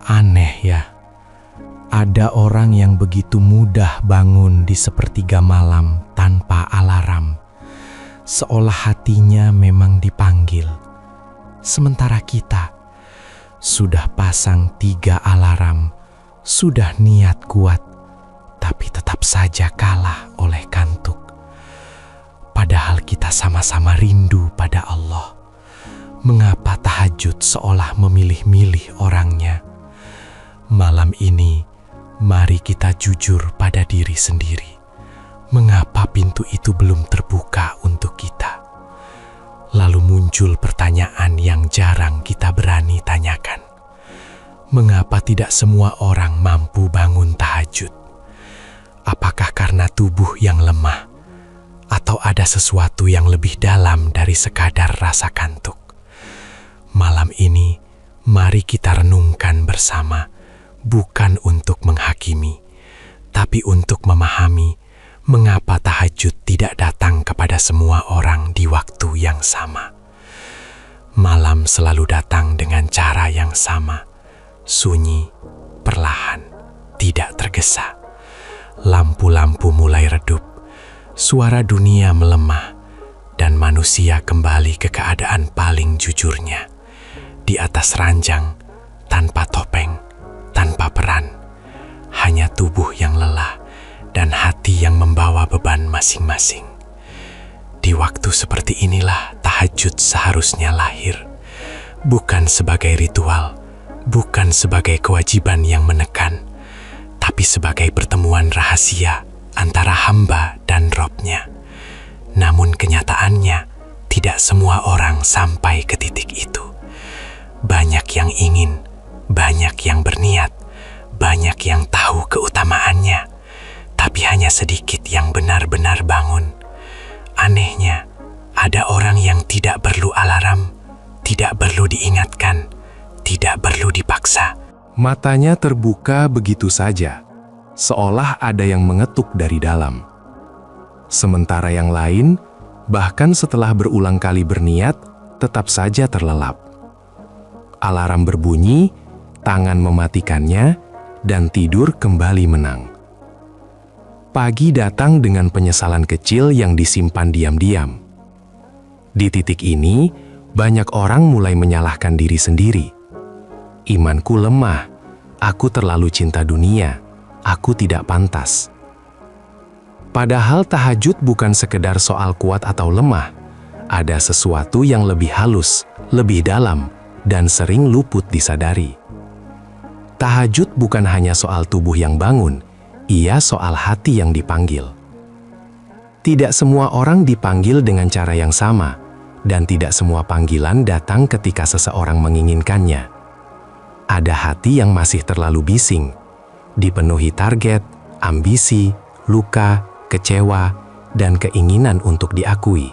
Aneh ya, ada orang yang begitu mudah bangun di sepertiga malam tanpa alarm, seolah hatinya memang dipanggil. Sementara kita sudah pasang 3 alarm, sudah niat kuat, tapi tetap saja kalah oleh kantuk. Padahal kita sama-sama rindu pada Allah. Mengapa tahajud seolah memilih-milih orangnya? Malam ini, mari kita jujur pada diri sendiri. Mengapa pintu itu belum terbuka untuk kita? Lalu muncul pertanyaan yang jarang kita berani tanyakan. Mengapa tidak semua orang mampu bangun tahajud? Apakah karena tubuh yang lemah? Atau ada sesuatu yang lebih dalam dari sekadar rasa kantuk? Malam ini, mari kita renungkan bersama. Bukan untuk menghakimi, tapi untuk memahami mengapa tahajud tidak datang kepada semua orang di waktu yang sama. Malam selalu datang dengan cara yang sama, sunyi, perlahan, tidak tergesa. Lampu-lampu mulai redup, suara dunia melemah, dan manusia kembali ke keadaan paling jujurnya. Di atas ranjang, tanpa topeng, tanpa peran, hanya tubuh yang lelah dan hati yang membawa beban masing-masing. Di waktu seperti inilah tahajud seharusnya lahir, bukan sebagai ritual, bukan sebagai kewajiban yang menekan, tapi sebagai pertemuan rahasia antara hamba dan Robnya. Namun kenyataannya, tidak semua orang sampai ke titik itu. Banyak yang ingin, banyak yang berniat, banyak yang tahu keutamaannya, tapi hanya sedikit yang benar-benar bangun. Anehnya, ada orang yang tidak perlu alarm, tidak perlu diingatkan, tidak perlu dipaksa. Matanya terbuka begitu saja, seolah ada yang mengetuk dari dalam. Sementara yang lain, bahkan setelah berulang kali berniat, tetap saja terlelap. Alarm berbunyi, tangan mematikannya, dan tidur kembali menang. Pagi datang dengan penyesalan kecil yang disimpan diam-diam. Di titik ini, banyak orang mulai menyalahkan diri sendiri. Imanku lemah, aku terlalu cinta dunia, aku tidak pantas. Padahal tahajud bukan sekedar soal kuat atau lemah, ada sesuatu yang lebih halus, lebih dalam, dan sering luput disadari. Tahajud bukan hanya soal tubuh yang bangun, ia soal hati yang dipanggil. Tidak semua orang dipanggil dengan cara yang sama, dan tidak semua panggilan datang ketika seseorang menginginkannya. Ada hati yang masih terlalu bising, dipenuhi target, ambisi, luka, kecewa, dan keinginan untuk diakui.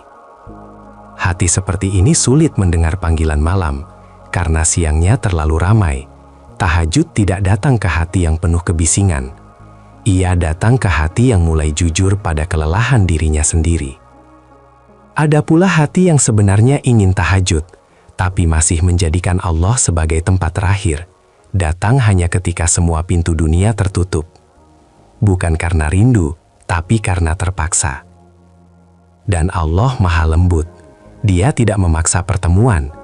Hati seperti ini sulit mendengar panggilan malam, karena siangnya terlalu ramai. Tahajud tidak datang ke hati yang penuh kebisingan. Ia datang ke hati yang mulai jujur pada kelelahan dirinya sendiri. Ada pula hati yang sebenarnya ingin tahajud, tapi masih menjadikan Allah sebagai tempat terakhir. Datang hanya ketika semua pintu dunia tertutup. Bukan karena rindu, tapi karena terpaksa. Dan Allah Maha Lembut. Dia tidak memaksa pertemuan.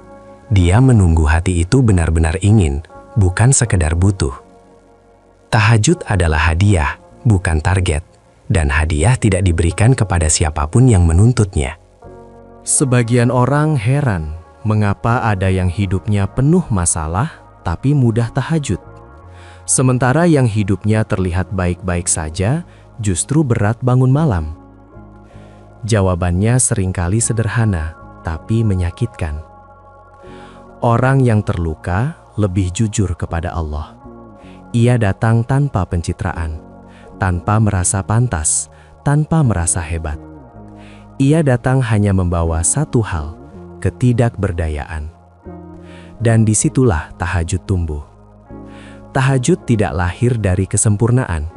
Dia menunggu hati itu benar-benar ingin, bukan sekedar butuh. Tahajud adalah hadiah, bukan target, dan hadiah tidak diberikan kepada siapapun yang menuntutnya. Sebagian orang heran mengapa ada yang hidupnya penuh masalah tapi mudah tahajud. Sementara yang hidupnya terlihat baik-baik saja justru berat bangun malam. Jawabannya seringkali sederhana tapi menyakitkan. Orang yang terluka lebih jujur kepada Allah. Ia datang tanpa pencitraan, tanpa merasa pantas, tanpa merasa hebat. Ia datang hanya membawa satu hal, ketidakberdayaan. Dan disitulah tahajud tumbuh. Tahajud tidak lahir dari kesempurnaan.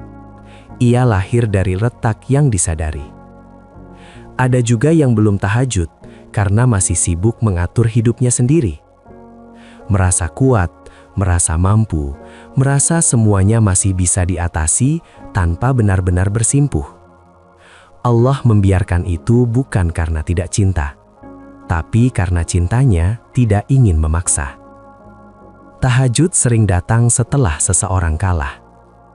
Ia lahir dari letak yang disadari. Ada juga yang belum tahajud karena masih sibuk mengatur hidupnya sendiri. Merasa kuat, merasa mampu, merasa semuanya masih bisa diatasi tanpa benar-benar bersimpuh. Allah membiarkan itu bukan karena tidak cinta, tapi karena cintanya tidak ingin memaksa. Tahajud sering datang setelah seseorang kalah,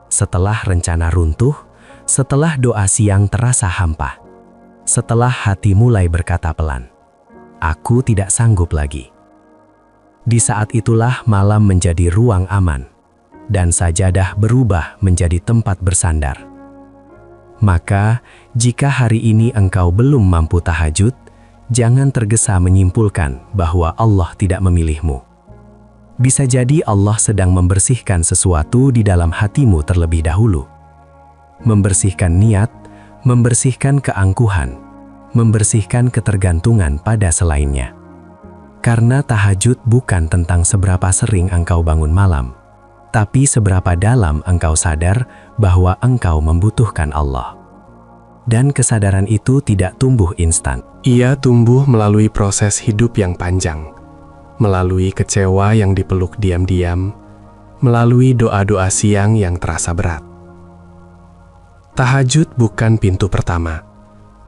setelah rencana runtuh, setelah doa siang terasa hampa, setelah hati mulai berkata pelan, "Aku tidak sanggup lagi." Di saat itulah malam menjadi ruang aman, dan sajadah berubah menjadi tempat bersandar. Maka, jika hari ini engkau belum mampu tahajud, jangan tergesa menyimpulkan bahwa Allah tidak memilihmu. Bisa jadi Allah sedang membersihkan sesuatu di dalam hatimu terlebih dahulu. Membersihkan niat, membersihkan keangkuhan, membersihkan ketergantungan pada selainnya. Karena tahajud bukan tentang seberapa sering engkau bangun malam, tapi seberapa dalam engkau sadar bahwa engkau membutuhkan Allah. Dan kesadaran itu tidak tumbuh instan. Ia tumbuh melalui proses hidup yang panjang, melalui kecewa yang dipeluk diam-diam, melalui doa-doa siang yang terasa berat. Tahajud bukan pintu pertama.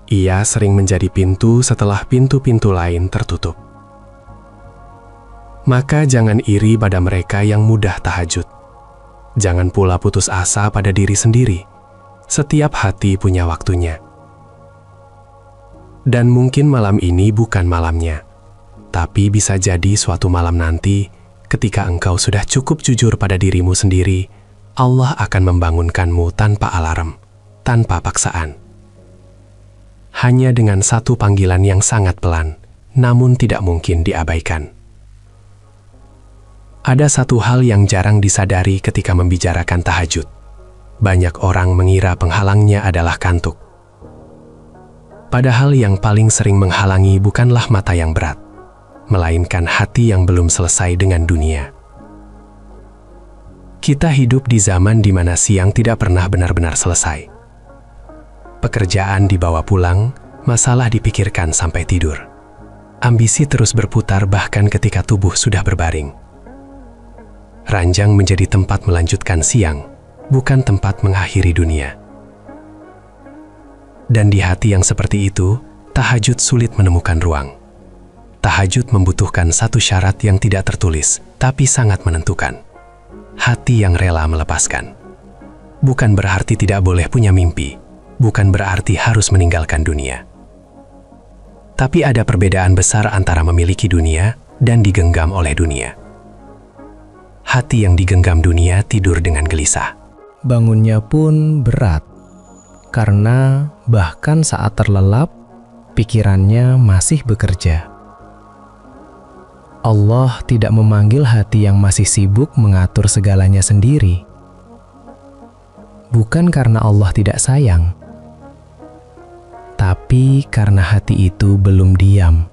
Ia sering menjadi pintu setelah pintu-pintu lain tertutup. Maka jangan iri pada mereka yang mudah tahajud. Jangan pula putus asa pada diri sendiri. Setiap hati punya waktunya. Dan mungkin malam ini bukan malamnya, tapi bisa jadi suatu malam nanti, ketika engkau sudah cukup jujur pada dirimu sendiri, Allah akan membangunkanmu tanpa alarm, tanpa paksaan. Hanya dengan satu panggilan yang sangat pelan, namun tidak mungkin diabaikan. Ada satu hal yang jarang disadari ketika membicarakan tahajud. Banyak orang mengira penghalangnya adalah kantuk. Padahal yang paling sering menghalangi bukanlah mata yang berat, melainkan hati yang belum selesai dengan dunia. Kita hidup di zaman di mana siang tidak pernah benar-benar selesai. Pekerjaan dibawa pulang, masalah dipikirkan sampai tidur. Ambisi terus berputar bahkan ketika tubuh sudah berbaring. Ranjang menjadi tempat melanjutkan siang, bukan tempat mengakhiri dunia. Dan di hati yang seperti itu, tahajud sulit menemukan ruang. Tahajud membutuhkan satu syarat yang tidak tertulis, tapi sangat menentukan. Hati yang rela melepaskan. Bukan berarti tidak boleh punya mimpi, bukan berarti harus meninggalkan dunia. Tapi ada perbedaan besar antara memiliki dunia dan digenggam oleh dunia. Hati yang digenggam dunia tidur dengan gelisah. Bangunnya pun berat, karena bahkan saat terlelap, pikirannya masih bekerja. Allah tidak memanggil hati yang masih sibuk mengatur segalanya sendiri. Bukan karena Allah tidak sayang, tapi karena hati itu belum diam.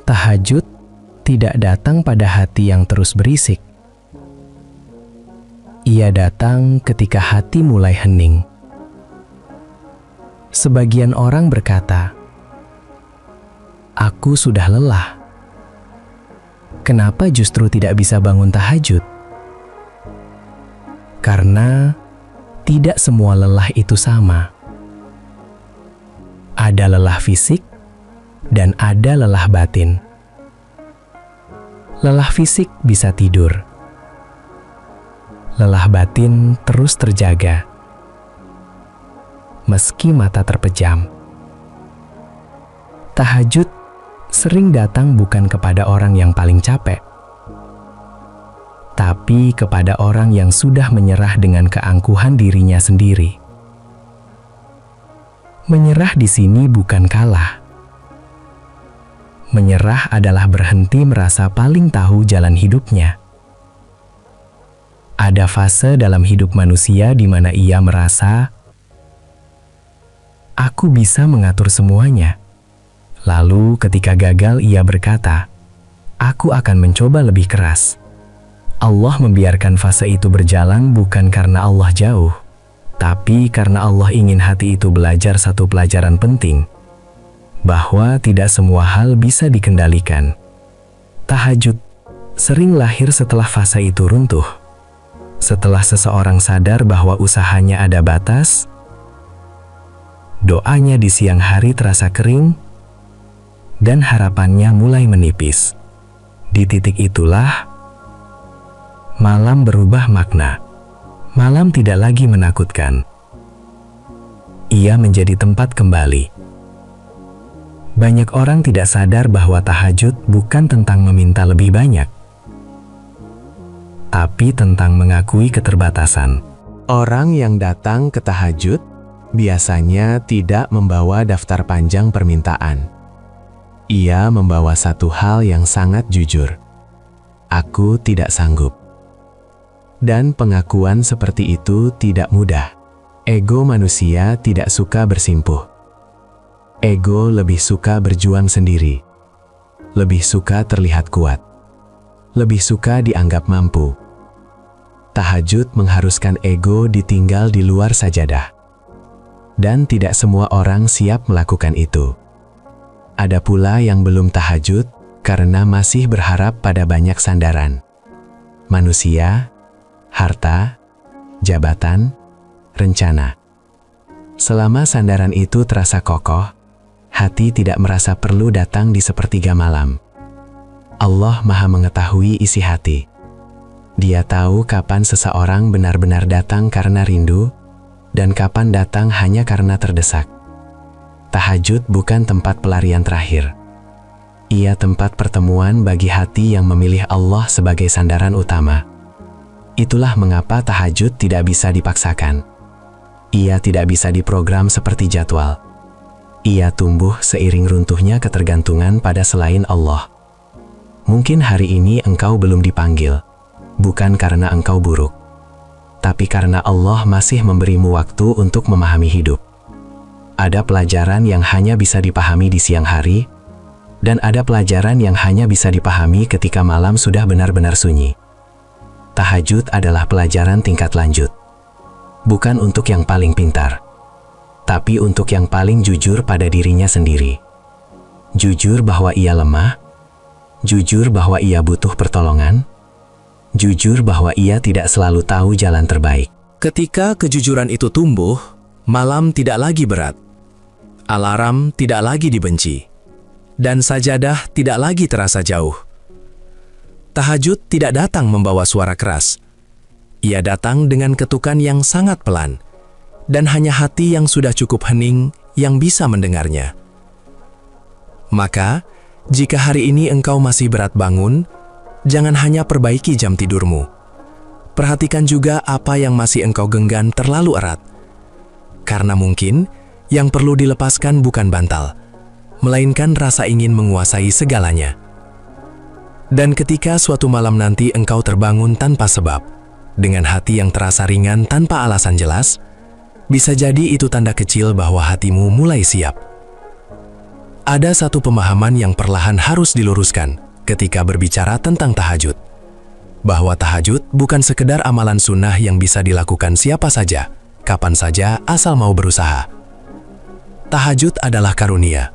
Tahajud tidak datang pada hati yang terus berisik. Ia datang ketika hati mulai hening. Sebagian orang berkata, "Aku sudah lelah. Kenapa justru tidak bisa bangun tahajud?" Karena tidak semua lelah itu sama. Ada lelah fisik dan ada lelah batin. Lelah fisik bisa tidur. Lelah batin terus terjaga, meski mata terpejam. Tahajud sering datang bukan kepada orang yang paling capek, tapi kepada orang yang sudah menyerah dengan keangkuhan dirinya sendiri. Menyerah di sini bukan kalah. Menyerah adalah berhenti merasa paling tahu jalan hidupnya. Ada fase dalam hidup manusia di mana ia merasa, "Aku bisa mengatur semuanya." Lalu ketika gagal ia berkata, "Aku akan mencoba lebih keras." Allah membiarkan fase itu berjalan bukan karena Allah jauh, tapi karena Allah ingin hati itu belajar satu pelajaran penting, bahwa tidak semua hal bisa dikendalikan. Tahajud sering lahir setelah fase itu runtuh. Setelah seseorang sadar bahwa usahanya ada batas, doanya di siang hari terasa kering, dan harapannya mulai menipis. Di titik itulah, malam berubah makna. Malam tidak lagi menakutkan. Ia menjadi tempat kembali. Banyak orang tidak sadar bahwa tahajud bukan tentang meminta lebih banyak, tapi tentang mengakui keterbatasan. Orang yang datang ke tahajud biasanya tidak membawa daftar panjang permintaan. Ia membawa satu hal yang sangat jujur. Aku tidak sanggup. Dan pengakuan seperti itu tidak mudah. Ego manusia tidak suka bersimpuh. Ego lebih suka berjuang sendiri. Lebih suka terlihat kuat. Lebih suka dianggap mampu. Tahajud mengharuskan ego ditinggal di luar sajadah. Dan tidak semua orang siap melakukan itu. Ada pula yang belum tahajud karena masih berharap pada banyak sandaran. Manusia, harta, jabatan, rencana. Selama sandaran itu terasa kokoh, hati tidak merasa perlu datang di sepertiga malam. Allah Maha mengetahui isi hati. Dia tahu kapan seseorang benar-benar datang karena rindu, dan kapan datang hanya karena terdesak. Tahajud bukan tempat pelarian terakhir. Ia tempat pertemuan bagi hati yang memilih Allah sebagai sandaran utama. Itulah mengapa tahajud tidak bisa dipaksakan. Ia tidak bisa diprogram seperti jadwal. Ia tumbuh seiring runtuhnya ketergantungan pada selain Allah. Mungkin hari ini engkau belum dipanggil, bukan karena engkau buruk, tapi karena Allah masih memberimu waktu untuk memahami hidup. Ada pelajaran yang hanya bisa dipahami di siang hari, dan ada pelajaran yang hanya bisa dipahami ketika malam sudah benar-benar sunyi. Tahajud adalah pelajaran tingkat lanjut. Bukan untuk yang paling pintar, tapi untuk yang paling jujur pada dirinya sendiri. Jujur bahwa ia lemah, jujur bahwa ia butuh pertolongan, jujur bahwa ia tidak selalu tahu jalan terbaik. Ketika kejujuran itu tumbuh, malam tidak lagi berat. Alarm tidak lagi dibenci. Dan sajadah tidak lagi terasa jauh. Tahajud tidak datang membawa suara keras. Ia datang dengan ketukan yang sangat pelan. Dan hanya hati yang sudah cukup hening yang bisa mendengarnya. Maka, jika hari ini engkau masih berat bangun, jangan hanya perbaiki jam tidurmu. Perhatikan juga apa yang masih engkau genggam terlalu erat. Karena mungkin, yang perlu dilepaskan bukan bantal, melainkan rasa ingin menguasai segalanya. Dan ketika suatu malam nanti engkau terbangun tanpa sebab, dengan hati yang terasa ringan tanpa alasan jelas, bisa jadi itu tanda kecil bahwa hatimu mulai siap. Ada satu pemahaman yang perlahan harus diluruskan ketika berbicara tentang tahajud. Bahwa tahajud bukan sekedar amalan sunnah yang bisa dilakukan siapa saja, kapan saja asal mau berusaha. Tahajud adalah karunia,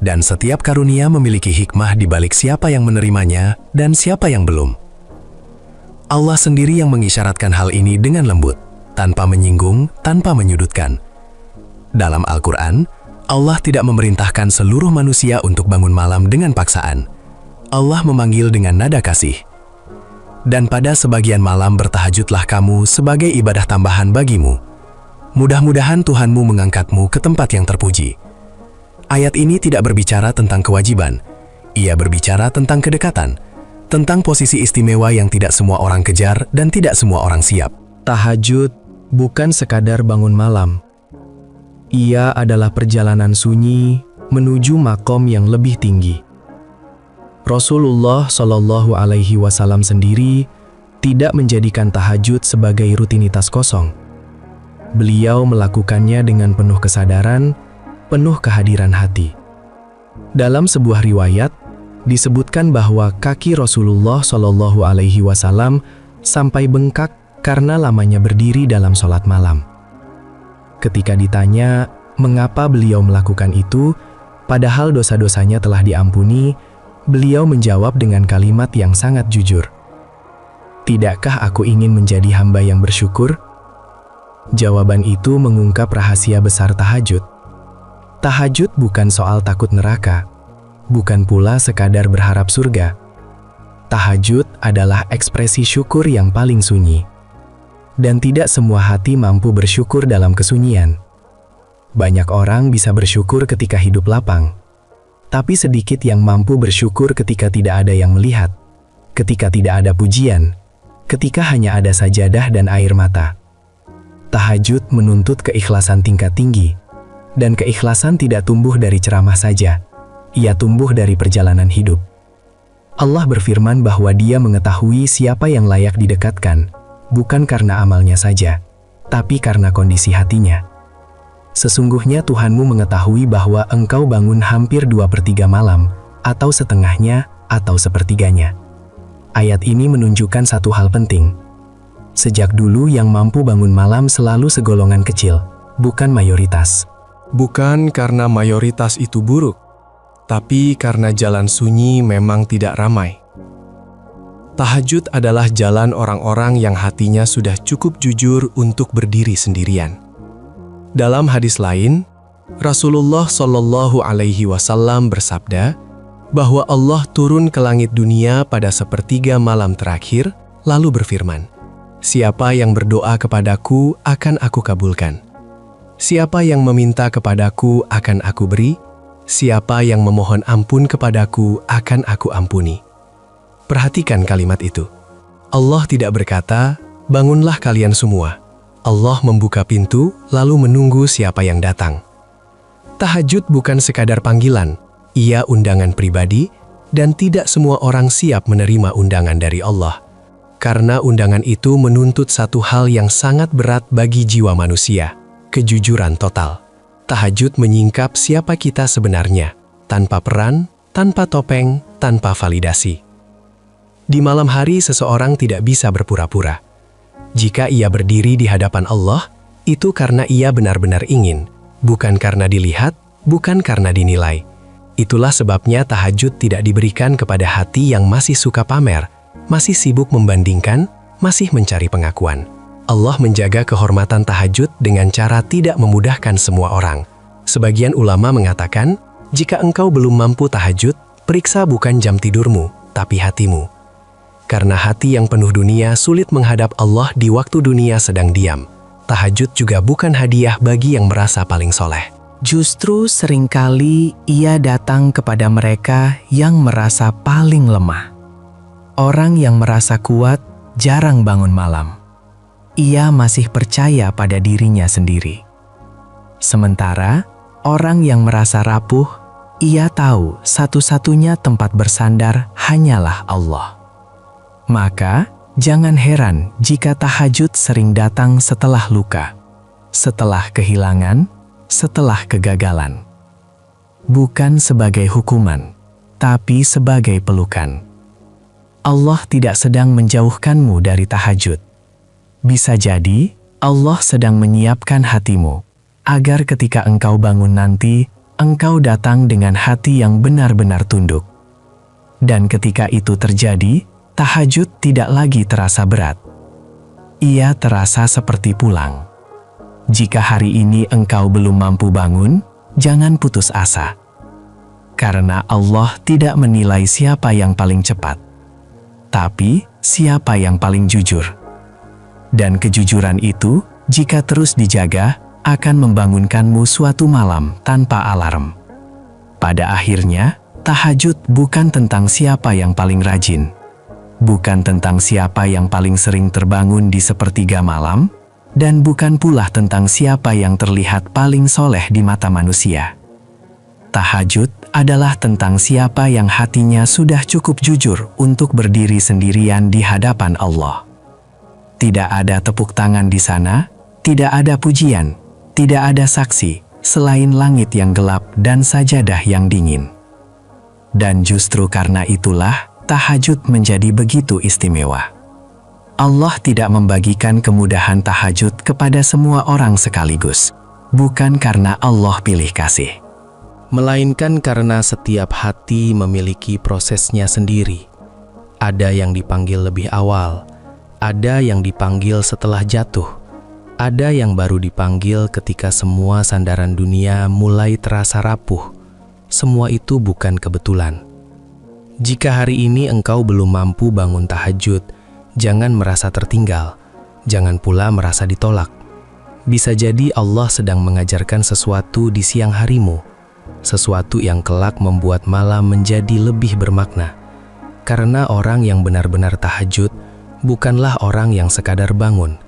dan setiap karunia memiliki hikmah di balik siapa yang menerimanya dan siapa yang belum. Allah sendiri yang mengisyaratkan hal ini dengan lembut, tanpa menyinggung, tanpa menyudutkan. Dalam Al-Quran, Allah tidak memerintahkan seluruh manusia untuk bangun malam dengan paksaan. Allah memanggil dengan nada kasih. Dan pada sebagian malam bertahajudlah kamu sebagai ibadah tambahan bagimu. Mudah-mudahan Tuhanmu mengangkatmu ke tempat yang terpuji. Ayat ini tidak berbicara tentang kewajiban. Ia berbicara tentang kedekatan, tentang posisi istimewa yang tidak semua orang kejar dan tidak semua orang siap. Tahajud bukan sekadar bangun malam. Ia adalah perjalanan sunyi menuju makom yang lebih tinggi. Rasulullah Shallallahu Alaihi Wasallam sendiri tidak menjadikan tahajud sebagai rutinitas kosong. Beliau melakukannya dengan penuh kesadaran, penuh kehadiran hati. Dalam sebuah riwayat, disebutkan bahwa kaki Rasulullah Shallallahu Alaihi Wasallam sampai bengkak karena lamanya berdiri dalam sholat malam. Ketika ditanya mengapa beliau melakukan itu, padahal dosa-dosanya telah diampuni, Beliau menjawab dengan kalimat yang sangat jujur. "Tidakkah aku ingin menjadi hamba yang bersyukur?" Jawaban itu mengungkap rahasia besar tahajud. Tahajud bukan soal takut neraka, bukan pula sekadar berharap surga. Tahajud adalah ekspresi syukur yang paling sunyi. Dan tidak semua hati mampu bersyukur dalam kesunyian. Banyak orang bisa bersyukur ketika hidup lapang. Tapi sedikit yang mampu bersyukur ketika tidak ada yang melihat, ketika tidak ada pujian, ketika hanya ada sajadah dan air mata. Tahajud menuntut keikhlasan tingkat tinggi, dan keikhlasan tidak tumbuh dari ceramah saja, ia tumbuh dari perjalanan hidup. Allah berfirman bahwa Dia mengetahui siapa yang layak didekatkan, bukan karena amalnya saja, tapi karena kondisi hatinya. Sesungguhnya Tuhanmu mengetahui bahwa engkau bangun hampir 2/3 malam, atau setengahnya, atau sepertiganya. Ayat ini menunjukkan satu hal penting. Sejak dulu yang mampu bangun malam selalu segolongan kecil, bukan mayoritas. Bukan karena mayoritas itu buruk, tapi karena jalan sunyi memang tidak ramai. Tahajud adalah jalan orang-orang yang hatinya sudah cukup jujur untuk berdiri sendirian. Dalam hadis lain, Rasulullah Shallallahu Alaihi Wasallam bersabda bahwa Allah turun ke langit dunia pada sepertiga malam terakhir, lalu berfirman, "Siapa yang berdoa kepadaku akan aku kabulkan. Siapa yang meminta kepadaku akan aku beri. Siapa yang memohon ampun kepadaku akan aku ampuni." Perhatikan kalimat itu. Allah tidak berkata, "Bangunlah kalian semua." Allah membuka pintu, lalu menunggu siapa yang datang. Tahajud bukan sekadar panggilan, ia undangan pribadi, dan tidak semua orang siap menerima undangan dari Allah. Karena undangan itu menuntut satu hal yang sangat berat bagi jiwa manusia, kejujuran total. Tahajud menyingkap siapa kita sebenarnya, tanpa peran, tanpa topeng, tanpa validasi. Di malam hari seseorang tidak bisa berpura-pura. Jika ia berdiri di hadapan Allah, itu karena ia benar-benar ingin, bukan karena dilihat, bukan karena dinilai. Itulah sebabnya tahajud tidak diberikan kepada hati yang masih suka pamer, masih sibuk membandingkan, masih mencari pengakuan. Allah menjaga kehormatan tahajud dengan cara tidak memudahkan semua orang. Sebagian ulama mengatakan, jika engkau belum mampu tahajud, periksa bukan jam tidurmu, tapi hatimu. Karena hati yang penuh dunia sulit menghadap Allah di waktu dunia sedang diam. Tahajud juga bukan hadiah bagi yang merasa paling soleh. Justru seringkali ia datang kepada mereka yang merasa paling lemah. Orang yang merasa kuat jarang bangun malam. Ia masih percaya pada dirinya sendiri. Sementara orang yang merasa rapuh, ia tahu satu-satunya tempat bersandar hanyalah Allah. Maka, jangan heran jika tahajud sering datang setelah luka, setelah kehilangan, setelah kegagalan. Bukan sebagai hukuman, tapi sebagai pelukan. Allah tidak sedang menjauhkanmu dari tahajud. Bisa jadi, Allah sedang menyiapkan hatimu, agar ketika engkau bangun nanti, engkau datang dengan hati yang benar-benar tunduk. Dan ketika itu terjadi, tahajud tidak lagi terasa berat. Ia terasa seperti pulang. Jika hari ini engkau belum mampu bangun, jangan putus asa. Karena Allah tidak menilai siapa yang paling cepat, tapi siapa yang paling jujur. Dan kejujuran itu, jika terus dijaga, akan membangunkanmu suatu malam tanpa alarm. Pada akhirnya, tahajud bukan tentang siapa yang paling rajin. Bukan tentang siapa yang paling sering terbangun di sepertiga malam, dan bukan pula tentang siapa yang terlihat paling soleh di mata manusia. Tahajud adalah tentang siapa yang hatinya sudah cukup jujur untuk berdiri sendirian di hadapan Allah. Tidak ada tepuk tangan di sana, tidak ada pujian, tidak ada saksi, selain langit yang gelap dan sajadah yang dingin. Dan justru karena itulah, tahajud menjadi begitu istimewa. Allah tidak membagikan kemudahan tahajud kepada semua orang sekaligus, bukan karena Allah pilih kasih. melainkan karena setiap hati memiliki prosesnya sendiri. Ada yang dipanggil lebih awal, ada yang dipanggil setelah jatuh, ada yang baru dipanggil ketika semua sandaran dunia mulai terasa rapuh. Semua itu bukan kebetulan. Jika hari ini engkau belum mampu bangun tahajud, jangan merasa tertinggal, jangan pula merasa ditolak. Bisa jadi Allah sedang mengajarkan sesuatu di siang harimu, sesuatu yang kelak membuat malam menjadi lebih bermakna. Karena orang yang benar-benar tahajud bukanlah orang yang sekadar bangun,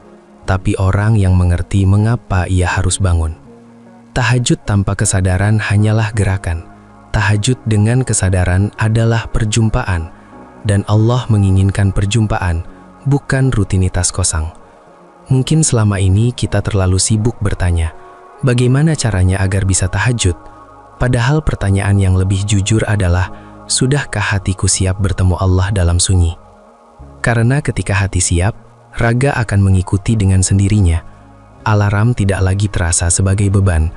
tapi orang yang mengerti mengapa ia harus bangun. Tahajud tanpa kesadaran hanyalah gerakan. Tahajud dengan kesadaran adalah perjumpaan, dan Allah menginginkan perjumpaan, bukan rutinitas kosong. Mungkin selama ini kita terlalu sibuk bertanya, bagaimana caranya agar bisa tahajud? Padahal pertanyaan yang lebih jujur adalah, sudahkah hatiku siap bertemu Allah dalam sunyi? Karena ketika hati siap, raga akan mengikuti dengan sendirinya. Alarm tidak lagi terasa sebagai beban,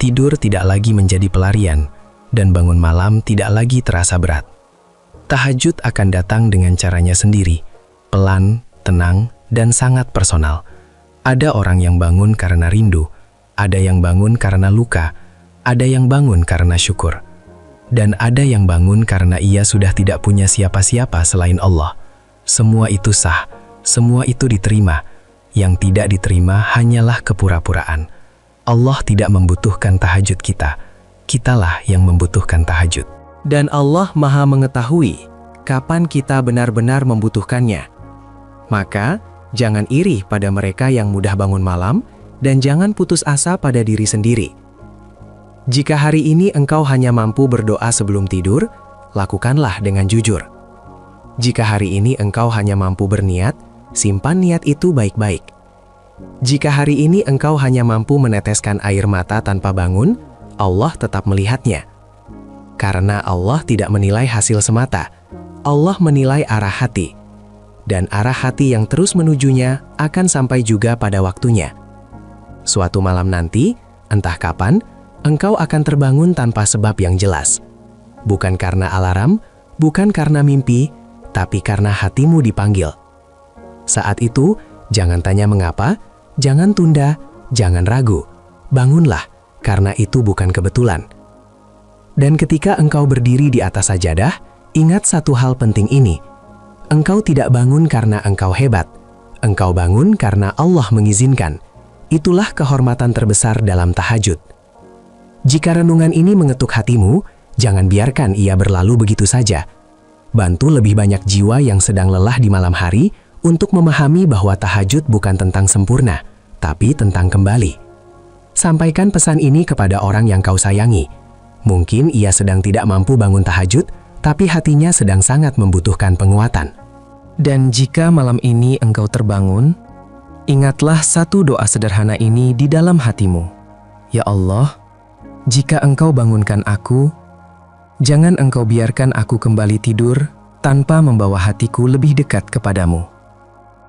tidur tidak lagi menjadi pelarian, dan bangun malam tidak lagi terasa berat. Tahajud akan datang dengan caranya sendiri, pelan, tenang, dan sangat personal. Ada orang yang bangun karena rindu, ada yang bangun karena luka, ada yang bangun karena syukur, dan ada yang bangun karena ia sudah tidak punya siapa-siapa selain Allah. Semua itu sah, semua itu diterima. Yang tidak diterima hanyalah kepura-puraan. Allah tidak membutuhkan tahajud kita, kitalah yang membutuhkan tahajud. Dan Allah Maha mengetahui kapan kita benar-benar membutuhkannya. Maka, jangan iri pada mereka yang mudah bangun malam, dan jangan putus asa pada diri sendiri. Jika hari ini engkau hanya mampu berdoa sebelum tidur, lakukanlah dengan jujur. Jika hari ini engkau hanya mampu berniat, simpan niat itu baik-baik. Jika hari ini engkau hanya mampu meneteskan air mata tanpa bangun, Allah tetap melihatnya. Karena Allah tidak menilai hasil semata, Allah menilai arah hati. Dan arah hati yang terus menujunya akan sampai juga pada waktunya. Suatu malam nanti, entah kapan, engkau akan terbangun tanpa sebab yang jelas. Bukan karena alarm, bukan karena mimpi, tapi karena hatimu dipanggil. Saat itu, jangan tanya mengapa, jangan tunda, jangan ragu. Bangunlah, karena itu bukan kebetulan. Dan ketika engkau berdiri di atas sajadah, ingat satu hal penting ini. Engkau tidak bangun karena engkau hebat. Engkau bangun karena Allah mengizinkan. Itulah kehormatan terbesar dalam tahajud. Jika renungan ini mengetuk hatimu, jangan biarkan ia berlalu begitu saja. Bantu lebih banyak jiwa yang sedang lelah di malam hari untuk memahami bahwa tahajud bukan tentang sempurna, tapi tentang kembali. Sampaikan pesan ini kepada orang yang kau sayangi. Mungkin ia sedang tidak mampu bangun tahajud, tapi hatinya sedang sangat membutuhkan penguatan. Dan jika malam ini engkau terbangun, ingatlah satu doa sederhana ini di dalam hatimu. Ya Allah, jika engkau bangunkan aku, jangan engkau biarkan aku kembali tidur tanpa membawa hatiku lebih dekat kepadamu.